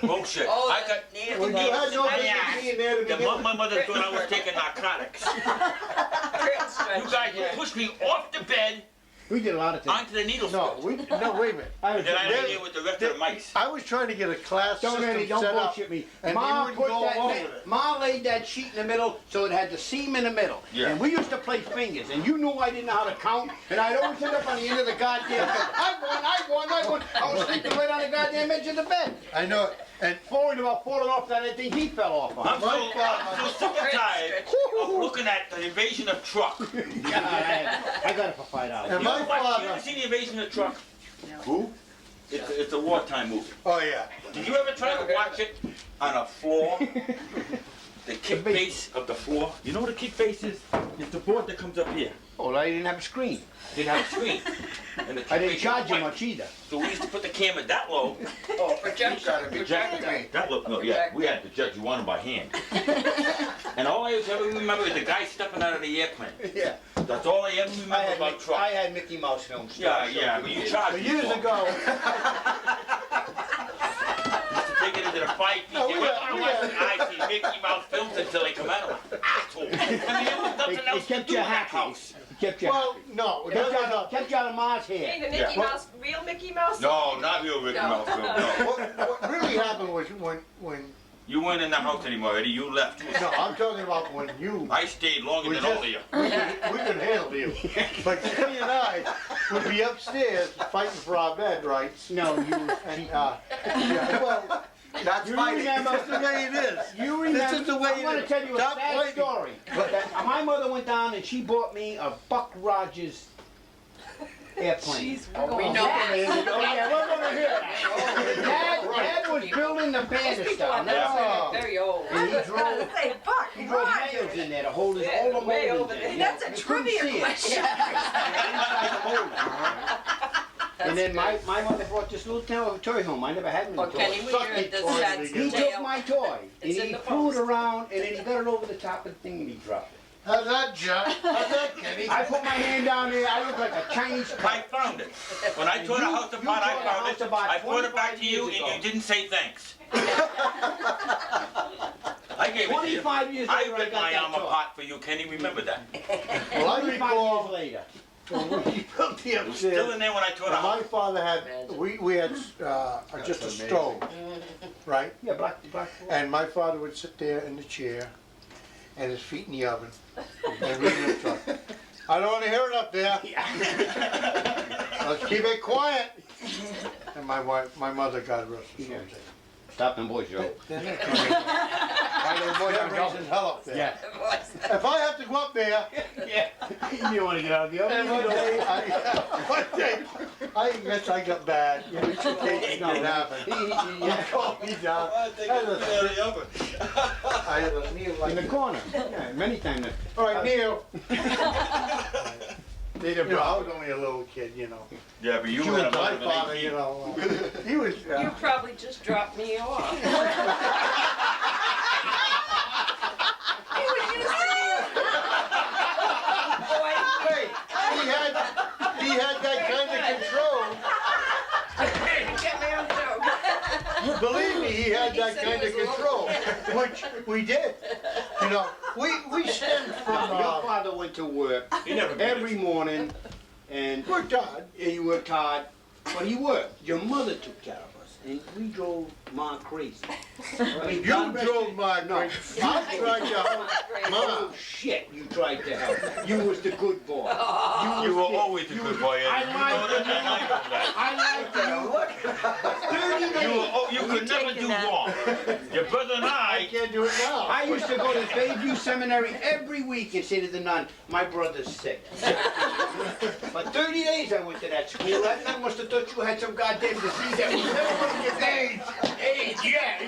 Bullshit. Oh, I got. well, you had no business being there to begin with. My mother thought I was taking narcotics. You guys pushed me off the bed We did a lot of things. onto the needle No, stick. no, wait a minute. And then I didn't deal with the rest of the mice. I was trying to get a class Don't system don't set up. bullshit me. and Ma you wouldn't put go that along ma- with it. Ma laid that sheet in the middle so it had the seam in the middle. Yeah. And we used to play fingers, and you knew I didn't know how to count, and I'd always end up on the end of the goddamn bed. I won. I was sleeping right on the goddamn edge of the bed. I know it. And Falling off that thing he fell off on. I'm so sick and tired of looking at the invasion of truck. God, I got it for $5. And my You father. ever seen the invasion of truck? Who? It's a wartime movie. Oh yeah. Did you ever try to watch it on a floor? The kick base of the floor. You know what a kick base is? It's the board that comes up here. Oh, I didn't have a screen. Didn't have a screen. And the kick I base didn't charge was you white. much either. So we used to put the camera that low. Oh, projection. Projector. That looked no, yeah. We had to judge one by hand. And all I ever remember is the guy stepping out of the airplane. Yeah. That's all I ever remember about truck. I had Mickey Mouse films. Yeah, but you charged But me years for it. ago, Take it into the fight. No, we I had- see Mickey Mouse films until they come out. Asshole. I mean, there was nothing else It to kept do you in that happy. house. It kept you well, happy. no, Kept you out of Ma's Hey, hair. the Mickey Yeah. Mouse, real Mickey Mouse? No, not real Mickey No. Mouse film. No. what really happened was when You weren't in the house anymore, Eddie. You left. no, I'm talking about when you. I stayed longer than all of you. we could handle you. But Kenny and I would be upstairs fighting for our bed rights. No, you. And yeah, well, that's You fighting. remember- That's the way it is. You remember? This is the way I want it to is. tell you a Stop sad fighting. story. My mother went down and she bought me a Buck Rogers airplane. We know that. Oh yeah, we're gonna hear that. Dad was building the Those banister. people on that side are very old. And he drove Say, Buck He drove Rogers. nails in there to hold his Yeah, all the way moldings over in. there. You know, That's a you couldn't trivia see it. question. Inside the molding. And then my mother brought this little toy home. I never had Oh, many Kenny, toys. when you're at the Suck it, sets, He took my toy and It's in he the threw it post. around and then he got it over the top of the thing and he dropped it. How's that, Jack? How's that, Kenny? I put my hand down there. I look like a Chinese I cup. found it. When I tore the house apart, you I tore the found house it. about I brought it back 25 to you, years and ago. you didn't say thanks. I gave it to you. 25 years I later, I ripped got my that arm toy. apart for you, Kenny. Remember that. Well, I 25 years recall later. when we built the It was still upstairs. in there when I tore the My house. father had, we had just a stove, right? Yeah, black. And my father would sit there in the chair and his feet in the oven and read the truck. I don't want to hear it up there. Let's keep it quiet. And my mother, God rest her soul, said, Stop them boys, Joe. "Why those boys are raising hell up there? Yeah. If I have to go up there, Yeah. You want to get out of the oven? and one day, I guess I got bad. You know, two cases didn't happen. He called me down. I had a kneel like In the this. corner. Yeah, many times. All right, Neil. You know, I was only a little kid, you know. Yeah, but you He had was a my mother father, than you 18. know. He was. You probably just dropped me off. Hey, he had that kind of control. Get me on joke. Believe me, he had He that said kind he of was control, which we did. You know, we stemmed from. Your father went to work He never made every it. morning and Worked hard. he worked hard, but he worked. Your mother took care of us, and we drove Ma crazy. I mean, You God rest drove his- my No. I tried to help. Oh shit! You tried to help. You was the good boy. You were always a good boy, Eddie. I You know lied that, to and I know that. I liked you. 30 days. You could never do wrong. Your brother and I I, can't do it now. I used to go to Bayview Seminary every week and say to the nun, my brother's sick. For 30 days I went to that school. That nun must have thought you had some goddamn disease that was never going to get AIDS. AIDS, yeah.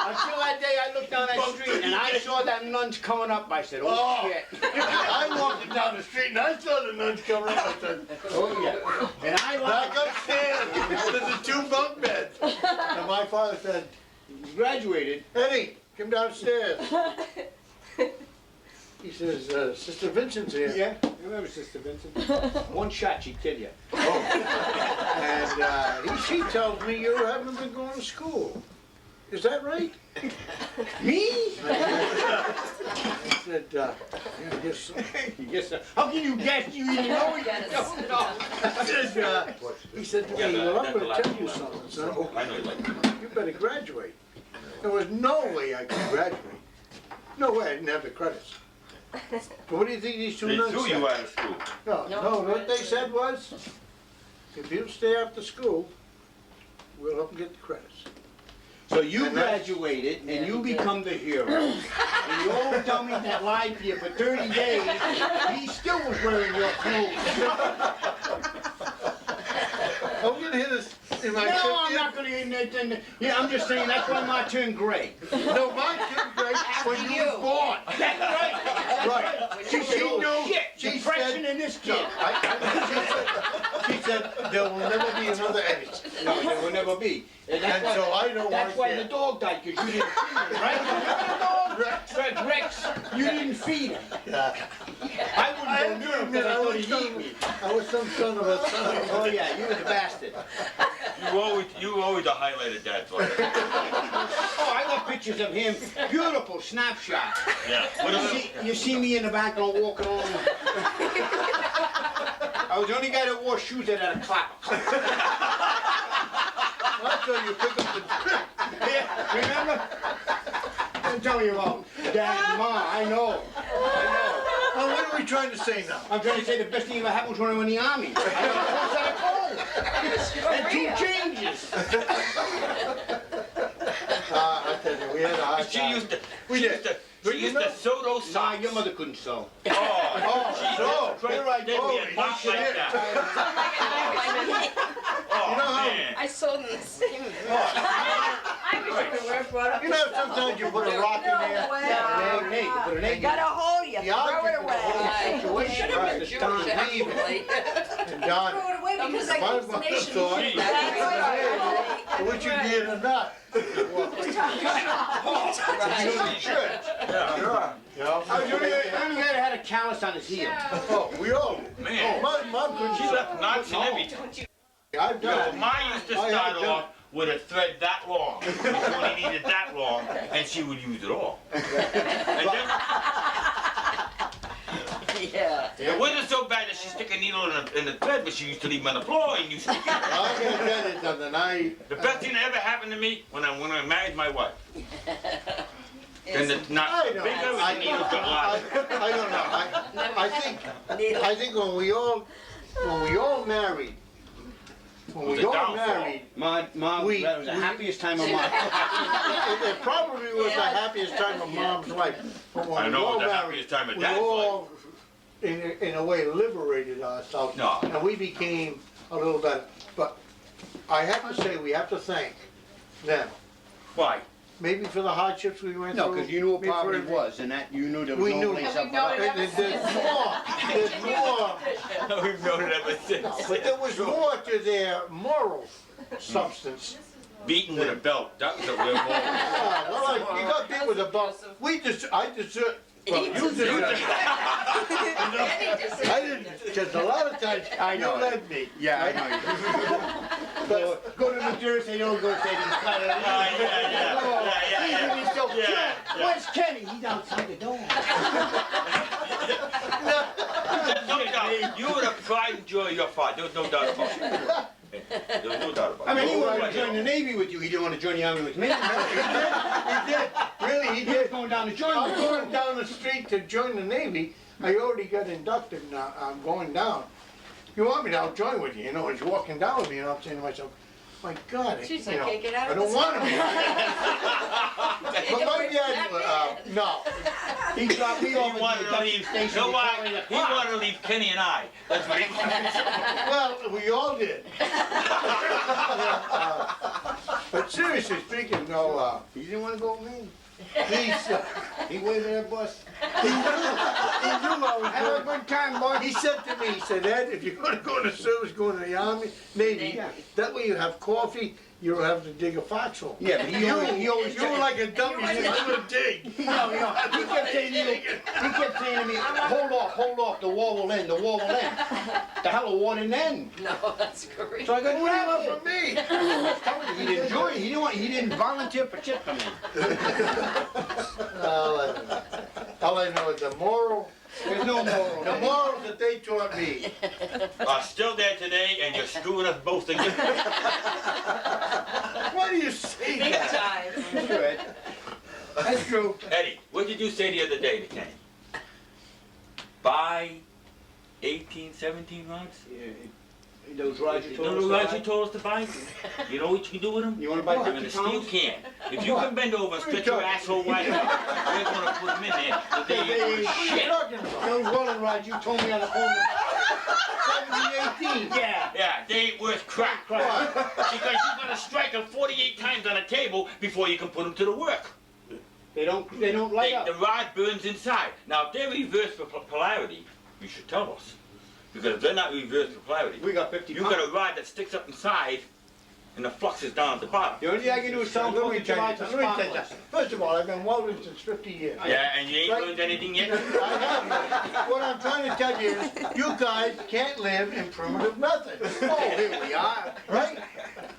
Until that day I looked down that street and I saw that nuns coming up. I said, oh, shit. I walked down the street and I saw the nuns coming up. I said, Oh, yeah. And I back lied. upstairs. There's a 2 bunk beds. And my father said, Graduated. Eddie, come downstairs. he says, Sister Vincent's here. Yeah, I remember Sister Vincent. One shot, she'd kill you. And she tells me you haven't been going to school. Is that right? Me? I said, yeah, I guess so. Yes, sir. How can you guess? You even know it. He said to me, well, I'm gonna tell you something, son. I know you like it. You better graduate. There was no way I could graduate. No way, I didn't have the credits. But what do you think these two They nuns threw said? you out of school. No, what they said was, if you stay after school, we'll help you get the credits. So you And that's- graduated and you become the hero. And the old dummy that lied to you for 30 days, he still was wearing your clothes. Are we gonna hit this in my No, I'm 50th? not gonna end that. Yeah, I'm just saying that's why mine turned gray. No, mine turned gray when you were born. That's right. Right. She knew She she depression said, in this kid. she said, there will never be another Eddie. No, there will never be. And And so I don't that's want why to the dog died, because you didn't feed him, right? Remember the dog? Rex, you didn't feed him. I wouldn't go near him because I thought he'd eat me. I was some son of a son. Oh yeah, you were the bastard. You always the highlight of Dad's life. Oh, I got pictures of him. Beautiful snapshot. Yeah. You see me in the back and I'm walking along. I was the only guy that wore shoes that had a clapper. That's how you pick up the Yeah, remember? I'm telling you about Dad and Ma. I know. Well, what are we trying to say now? I'm trying to say the best thing ever happened was when I was in the army. I got a full set of clothes. And 2 changes. I tell you, we had a hard She time. used to. We She did. used to. But She you used know- to sew those Nah, socks. your mother couldn't sew. Oh, so, here I go. oh, Not like shit. that. Oh, You know how- man. I saw them the same. I wish we were brought up. You know, sometimes you put a rock in there. Yeah, hey, put an egg in. Got a hole, you The throw object it of the whole away. Situation Should have been was Jewish, Don actually. And Don, Throw it away because I my keep the mother nation. thought, That's right. which you did or not. You should. Yeah. Yeah. I was the only guy that had a callus on his heel. Oh, we all did. Man. Oh, my mom couldn't She sew. left knots and everything. I've Yo, done it. mine used to I start have done off with a thread that long. She only needed that long, and she would use it all. And then, Yeah. it wasn't so bad that she stick a needle in the thread, but she used to leave them on the floor and you stick it. I'm gonna tell you something, The best thing that ever happened to me when I married my wife. And the knots got bigger and the needles got larger. I don't know, I think when we all married, Was a downfall. Mom, We- that was the we- happiest time of my life. it probably was the happiest time of mom's life. But when I we know, all the married, happiest time of we Dad's all, in a way, liberated ourselves. No. And we became a little better. But I have to say, we have to thank them. Why? Maybe for the hardships we went through. No, because you knew what maybe for poverty everything. was, and that you knew there was We no knew place it. up We know above. it. There's more, We've known it ever since. but there was more to their moral substance. Beaten with a belt. That was a real moment. Yeah, well, like, you got beat with a belt. I deserve, well, you deserve it. I didn't, because a lot of times, I know you it. led me. Yeah, I know. Go to New Jersey, don't go say to cut it. Yeah. He's so cute. Yeah. Where's Kenny? He's outside the door. No doubt. You were the pride and joy of your father. There was no doubt about it. There was no doubt about it. I mean, he wanted to join the Navy with you. He didn't want to join the Army with me. He did, really, he He was did. going down to join I'm me. going down the street to join the Navy. I already got inducted now, I'm going down. You want me to, I'll join with you, you know, he's walking down with me and I'm saying to myself, my God, She's you like, know, "Can't get out I of don't this want to be. But my dad, no. He dropped me He off wanted at the to induction leave. station. You know They why? called me the He clock. wanted to leave Kenny and I. That's what he wanted. Well, we all did. But seriously, seriously speaking, no, He didn't wanna go with me. he waved at that bus. Have a good time, boy. He said to me, he said, Ed, if you're gonna go in the service, go in the army, maybe. Yeah. That way you have coffee, you don't have to dig a foxhole. Yeah, but he always You were like a dummy, you couldn't dig. he kept saying to me, hold off, the war will end, the war will end. The hell, the war didn't end. No, that's great. So I got Grab grab it from me. He didn't enjoy it, he didn't volunteer for shit for me. All I know is the moral, There's no moral. the morals that they taught me. Are still there today, and you're screwing us both again. Why do you say Big that? time. That's good. That's true. Eddie, what did you say the other day to Kenny? Buy 18, 17 rods? Those rods you You told know us the to rods buy? you told us to buy? You know what you can do with them? You wanna buy Put them 50 in a steel pounds? can. If you can bend over and stretch your asshole wide enough, we're gonna put them in there. So they ain't worth shit. Talking about? Those rolling rods you told me on the phone. 70, 18. Yeah. Yeah, they ain't worth crap. Because you're gonna strike them 48 times on a table before you can put them to the work. They don't light up. The rod burns inside. Now, if they're reversed for polarity, you should tell us. Because if they're not reversed for polarity, We got 50 you pounds. got a rod that sticks up inside and the flux is down at the bottom. The only thing I can do is tell them, Let look me at your tell you, lights are let me tell you spotless. that. First of all, I've been welding since 50 years. Yeah, and you ain't Right. learned anything yet? I have. What I'm trying to tell you is, you guys can't live in primitive methods. Oh, here we are. Right?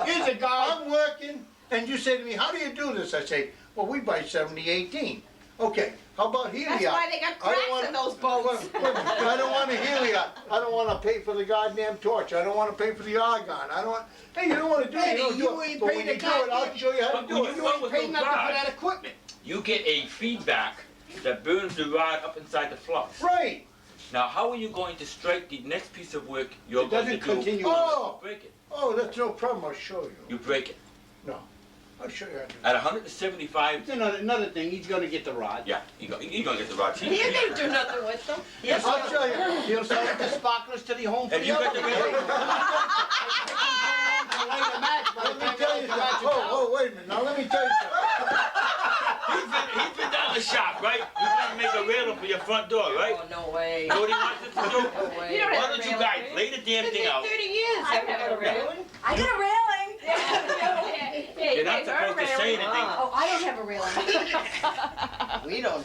Here's a guy. I'm working, and you say to me, how do you do this? I say, well, we buy 70, 18. Okay, how about helium? That's why they got cracks in those boats. I don't want a helium. I don't want to pay for the goddamn torch. I don't want to pay for the argon. I don't want, hey, you don't want to do it, Eddie, you don't you do it. ain't But paid when the you do it, I'll goddamn- show you how to But do when it. you work with Pay those nothing for rods, that equipment. you get a feedback that burns the rod up inside the flux. Right. Now, how are you going to strike the next piece of work you're It going to doesn't do? continue. Oh. Break it. Oh, that's no problem. I'll show you. You break it. I'll show you how to do it. At 175, It's another thing, he's gonna get the rod. yeah, you're going to get the rods. You didn't do nothing with them. Yes, I'll show you. He'll sell it to sparklers to the home for Have the you got other the guy. video? Let me tell you something. Oh, wait a minute. Now, let me tell you something. He's been down the shop, right? You're going to make a railing for your front door, right? Oh, no way. You know what he wants us to do? No way. You don't Why have don't a you railing, guys do you? lay the damn thing out? 30 years. I haven't have got a railing. I got a railing. You're not supposed to say anything. Oh, I don't have a railing. We don't